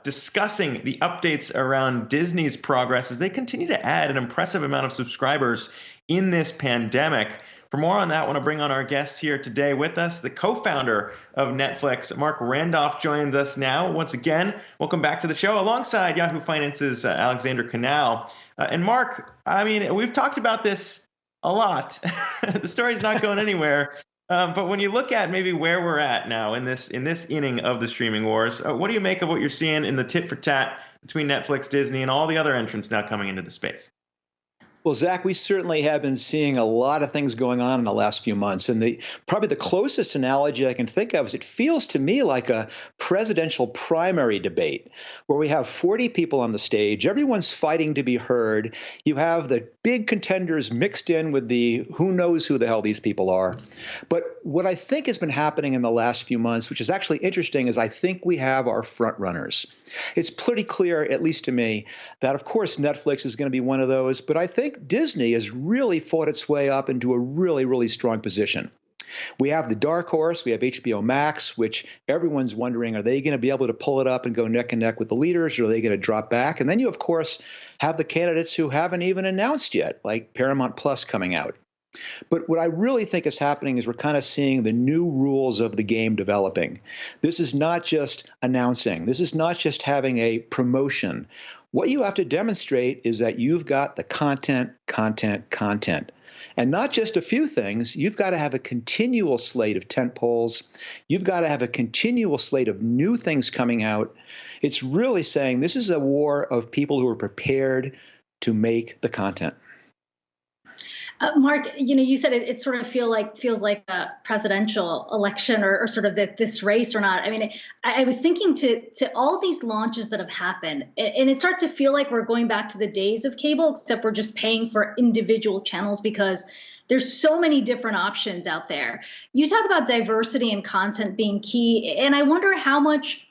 discussing the updates around Disney's progress as they continue to add an impressive amount of subscribers in this pandemic. For more on that, I want to bring on our guest here today with us, the co-founder of Netflix, Marc Randolph, joins us now. Once again, welcome back to the show alongside Yahoo Finance's Alexander Canal. And Marc, I mean, we've talked about this a lot. The story's not going anywhere. But when you look at maybe where we're at now in this inning of the streaming wars, what do you make of what you're seeing in the tit for tat between Netflix, Disney, and all the other entrants now coming into the space? Well, Zach, we certainly have been seeing a lot of things going on in the last few months. And probably the closest analogy I can think of is it feels to me like a presidential primary debate where we have 40 people on the stage. Everyone's fighting to be heard. You have the big contenders mixed in with the who knows who the hell these people are. But what I think has been happening in the last few months, which is actually interesting, is I think we have our front runners. It's pretty clear, at least to me, that of course Netflix is going to be one of those. But I think Disney has really fought its way up into a really, really strong position. We have the dark horse. We have HBO Max, which everyone's wondering, are they going to be able to pull it up and go neck and neck with the leaders, or are they going to drop back? And then you, of course, have the candidates who haven't even announced yet, like Paramount Plus coming out. But what I really think is happening is we're kind of seeing the new rules of the game developing. This is not just announcing. This is not just having a promotion. What you have to demonstrate is that you've got the content. And not just a few things. You've got to have a continual slate of tentpoles. You've got to have a continual slate of new things coming out. It's really saying this is a war of people who are prepared to make the content. Marc, you said it sort of feels like a presidential election or sort of this race or not. I mean, I was thinking to all these launches that have happened, and it starts to feel like we're going back to the days of cable, except we're just paying for individual channels because there's so many different options out there. You talk about diversity and content being key, and I wonder how much,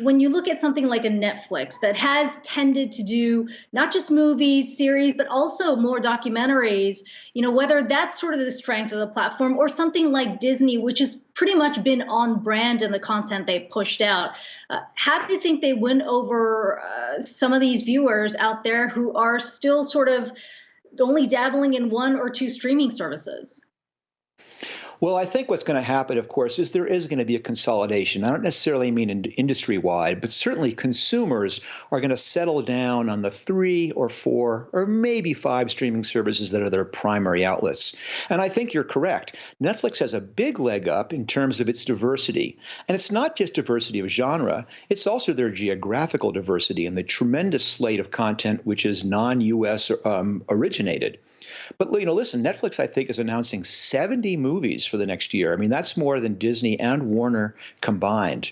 when you look at something like a Netflix that has tended to do not just movies, series, but also more documentaries, whether that's sort of the strength of the platform, or something like Disney, which has pretty much been on brand in the content they've pushed out. How do you think they win over some of these viewers out there who are still sort of only dabbling in one or two streaming services? Well, I think what's going to happen, of course, is there is going to be a consolidation. I don't necessarily mean industry-wide, but certainly consumers are going to settle down on the 3 or 4 or maybe 5 streaming services that are their primary outlets. And I think you're correct. Netflix has a big leg up in terms of its diversity. And it's not just diversity of genre. It's also their geographical diversity and the tremendous slate of content which is non-U.S. originated. But, listen, Netflix, I think, is announcing 70 movies for the next year. I mean, that's more than Disney and Warner combined.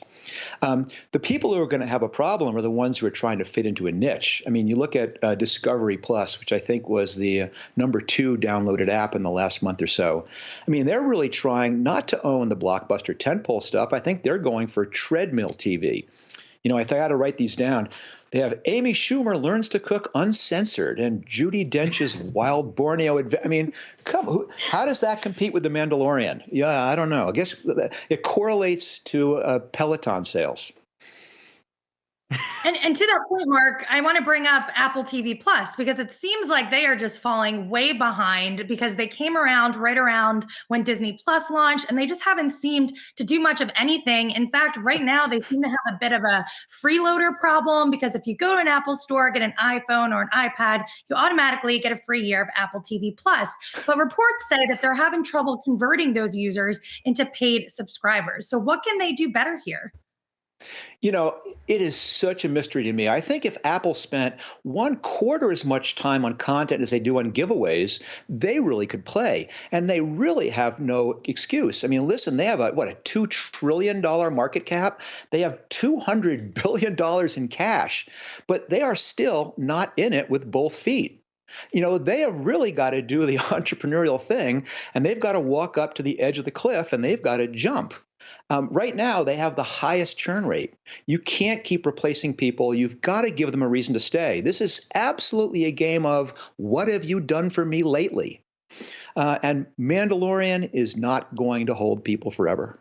The people who are going to have a problem are the ones who are trying to fit into a niche. I mean, you look at Discovery Plus, which I think was the number 2 downloaded app in the last month or so. I mean, they're really trying not to own the blockbuster tentpole stuff. I think they're going for treadmill TV. I got to write these down. They have Amy Schumer Learns to Cook Uncensored and Judi Dench's Wild Borneo Adventure. I mean, how does that compete with The Mandalorian? Yeah, I don't know. I guess it correlates to Peloton sales. And to that point, Marc, I want to bring up Apple TV Plus, because it seems like they are just falling way behind because they came around right around when Disney Plus launched, and they just haven't seemed to do much of anything. In fact, right now they seem to have a bit of a freeloader problem, because if you go to an Apple store, get an iPhone or an iPad, you automatically get a free year of Apple TV Plus. But reports say that they're having trouble converting those users into paid subscribers. So what can they do better here? It is such a mystery to me. I think if Apple spent 1/4 as much time on content as they do on giveaways, they really could play. And they really have no excuse. I mean, listen, they have a $2 trillion market cap. They have $200 billion in cash, but they are still not in it with both feet. They have really got to do the entrepreneurial thing, and they've got to walk up to the edge of the cliff, and they've got to jump. Right now, they have the highest churn rate. You can't keep replacing people. You've got to give them a reason to stay. This is absolutely a game of what have you done for me lately? And Mandalorian is not going to hold people forever.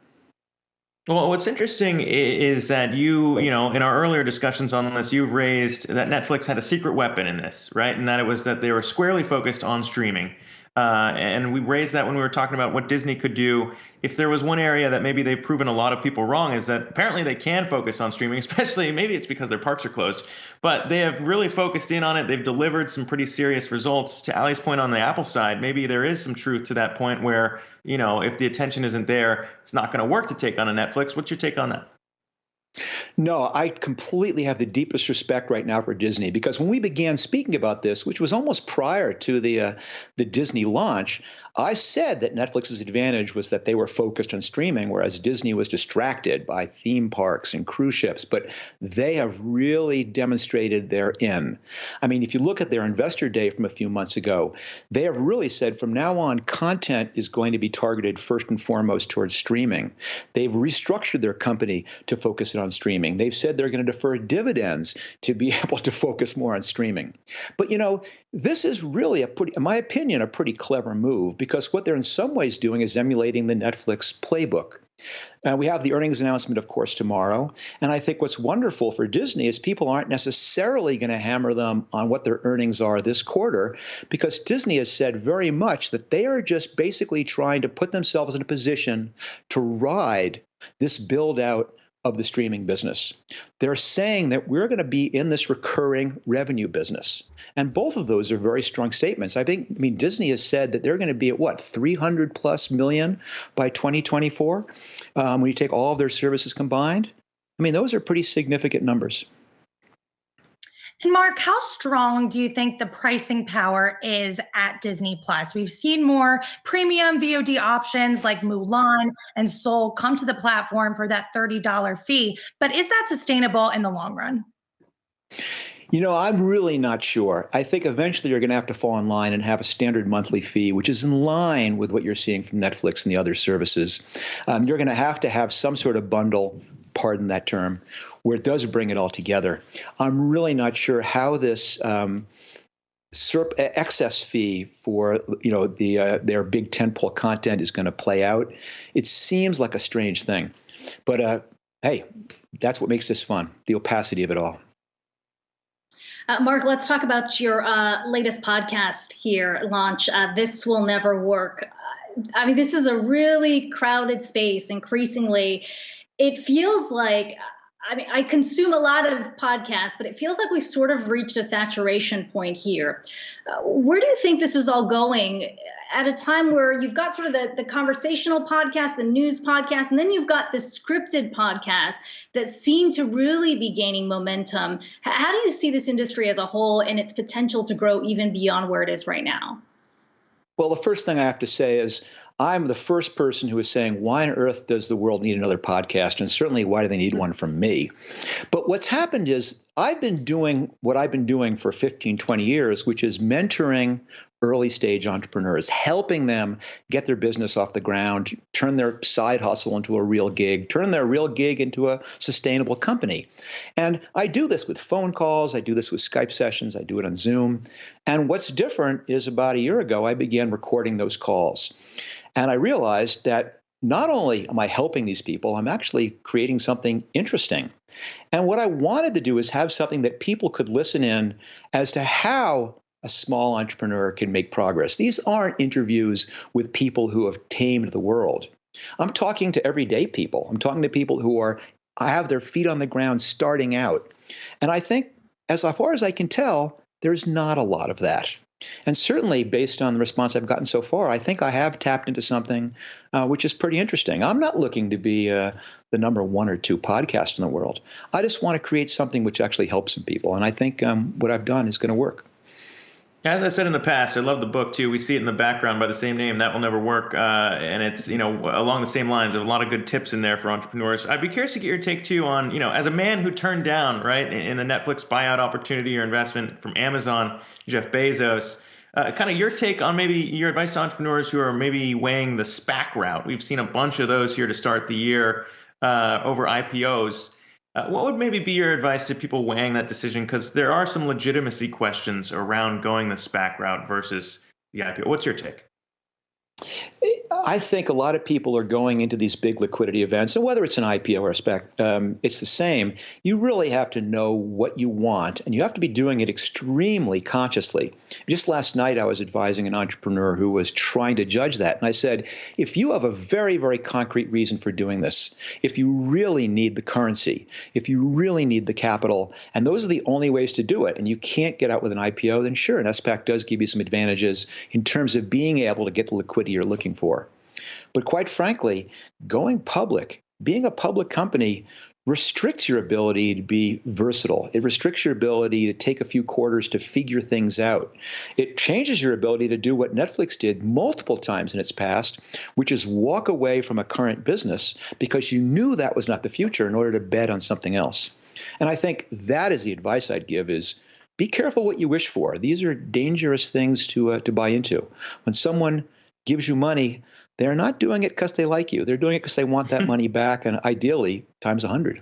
Well, what's interesting is that you know, in our earlier discussions on this, you've raised that Netflix had a secret weapon in this, right? And that it was that they were squarely focused on streaming. And we raised that when we were talking about what Disney could do. If there was one area that maybe they've proven a lot of people wrong, is that apparently they can focus on streaming, especially maybe it's because their parks are closed, but they have really focused in on it. They've delivered some pretty serious results. To Ali's point on the Apple side, maybe there is some truth to that point where, you know, if the attention isn't there, it's not going to work to take on a Netflix. What's your take on that? No, I completely have the deepest respect right now for Disney, because when we began speaking about this, which was almost prior to the Disney launch, I said that Netflix's advantage was that they were focused on streaming, whereas Disney was distracted by theme parks and cruise ships. But they have really demonstrated their in. I mean, if you look at their investor day from a few months ago, they have really said from now on, content is going to be targeted first and foremost towards streaming. They've restructured their company to focus it on streaming. They've said they're going to defer dividends to be able to focus more on streaming. But, you know, this is really in my opinion, a pretty clever move, because what they're in some ways doing is emulating the Netflix playbook. We have the earnings announcement, of course, tomorrow. And I think what's wonderful for Disney is people aren't necessarily going to hammer them on what their earnings are this quarter, because Disney has said very much that they are just basically trying to put themselves in a position to ride this build out of the streaming business. They're saying that we're going to be in this recurring revenue business. And both of those are very strong statements. I mean, Disney has said that they're going to be at what, 300 plus million by 2024 when you take all of their services combined. I mean, those are pretty significant numbers. And Mark, how strong do you think the pricing power is at Disney Plus? We've seen more premium VOD options like Mulan and Soul come to the platform for that $30 fee, but is that sustainable in the long run? You know, I'm really not sure. I think eventually you're going to have to fall in line and have a standard monthly fee, which is in line with what you're seeing from Netflix and the other services. You're going to have some sort of bundle, pardon that term, where it does bring it all together. I'm really not sure how this excess fee for their big tentpole content is going to play out. It seems like a strange thing, but hey, that's what makes this fun, the opacity of it all. Mark, let's talk about your latest podcast here, launch. This Will Never Work. I mean, this is a really crowded space. Increasingly, it feels like, I mean, I consume a lot of podcasts, but it feels like we've sort of reached a saturation point here. Where do you think this is all going at a time where you've got sort of the conversational podcast, the news podcast, and then you've got the scripted podcast that seem to really be gaining momentum? How do you see this industry as a whole and its potential to grow even beyond where it is right now? Well, the first thing I have to say is I'm the first person who is saying, why on earth does the world need another podcast? And certainly, why do they need one from me? But what's happened is I've been doing what I've been doing for 15, 20 years, which is mentoring early stage entrepreneurs, helping them get their business off the ground, turn their side hustle into a real gig, turn their real gig into a sustainable company. And I do this with phone calls. I do this with Skype sessions. I do it on Zoom. And what's different is about a year ago, I began recording those calls. And I realized that not only am I helping these people, I'm actually creating something interesting. And what I wanted to do is have something that people could listen in as to how a small entrepreneur can make progress. These aren't interviews with people who have tamed the world. I'm talking to everyday people. I'm talking to people who have their feet on the ground starting out. And I think, as far as I can tell, there's not a lot of that. And certainly, based on the response I've gotten so far, I think I have tapped into something which is pretty interesting. I'm not looking to be the number 1 or 2 podcast in the world. I just want to create something which actually helps some people. And I think what I've done is going to work. As I said in the past, I love the book too. We see it in the background by the same name, That Will Never Work. And it's, along the same lines of a lot of good tips in there for entrepreneurs. I'd be curious to get your take too on, as a man who turned down, right, in the Netflix buyout opportunity or investment from Amazon, Jeff Bezos, kind of your take on maybe your advice to entrepreneurs who are maybe weighing the SPAC route. We've seen a bunch of those here to start the year over IPOs. What would maybe be your advice to people weighing that decision? Because there are some legitimacy questions around going the SPAC route versus the IPO. What's your take? I think a lot of people are going into these big liquidity events, and whether it's an IPO or a SPAC, it's the same. You really have to know what you want, and you have to be doing it extremely consciously. Just last night, I was advising an entrepreneur who was trying to judge that, and I said, if you have a very, very concrete reason for doing this, if you really need the currency, if you really need the capital, and those are the only ways to do it, and you can't get out with an IPO, then sure, an SPAC does give you some advantages in terms of being able to get the liquidity you're looking for. But quite frankly, going public, being a public company, restricts your ability to be versatile. It restricts your ability to take a few quarters to figure things out. It changes your ability to do what Netflix did multiple times in its past, which is walk away from a current business because you knew that was not the future in order to bet on something else. And I think that is the advice I'd give is be careful what you wish for. These are dangerous things to buy into. When someone gives you money, they're not doing it because they like you. They're doing it because they want that money back, and ideally times 100.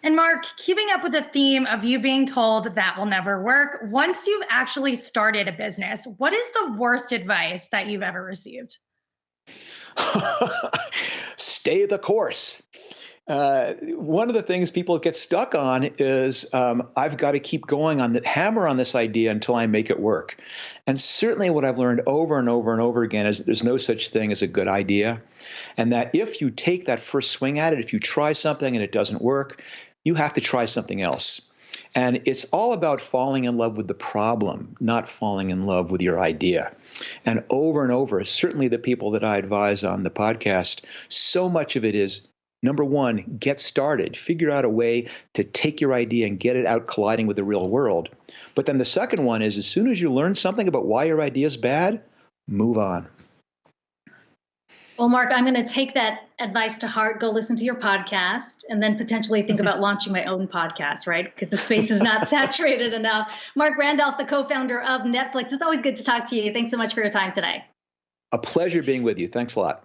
And Marc, keeping up with the theme of you being told that will never work, once you've actually started a business, what is the worst advice that you've ever received? Stay the course. One of the things people get stuck on is I've got to keep going on the hammer on this idea until I make it work. And certainly what I've learned over and over and over again is that there's no such thing as a good idea. And that if you take that first swing at it, if you try something and it doesn't work, you have to try something else. And it's all about falling in love with the problem, not falling in love with your idea. And over, certainly the people that I advise on the podcast, so much of it is, number one, get started. Figure out a way to take your idea and get it out colliding with the real world. But then the second one is, as soon as you learn something about why your idea is bad, move on. Well, Marc, I'm going to take that advice to heart, go listen to your podcast, and then potentially think about launching my own podcast, right? Because the space is not saturated enough. Marc Randolph, the co-founder of Netflix. It's always good to talk to you. Thanks so much for your time today. A pleasure being with you. Thanks a lot.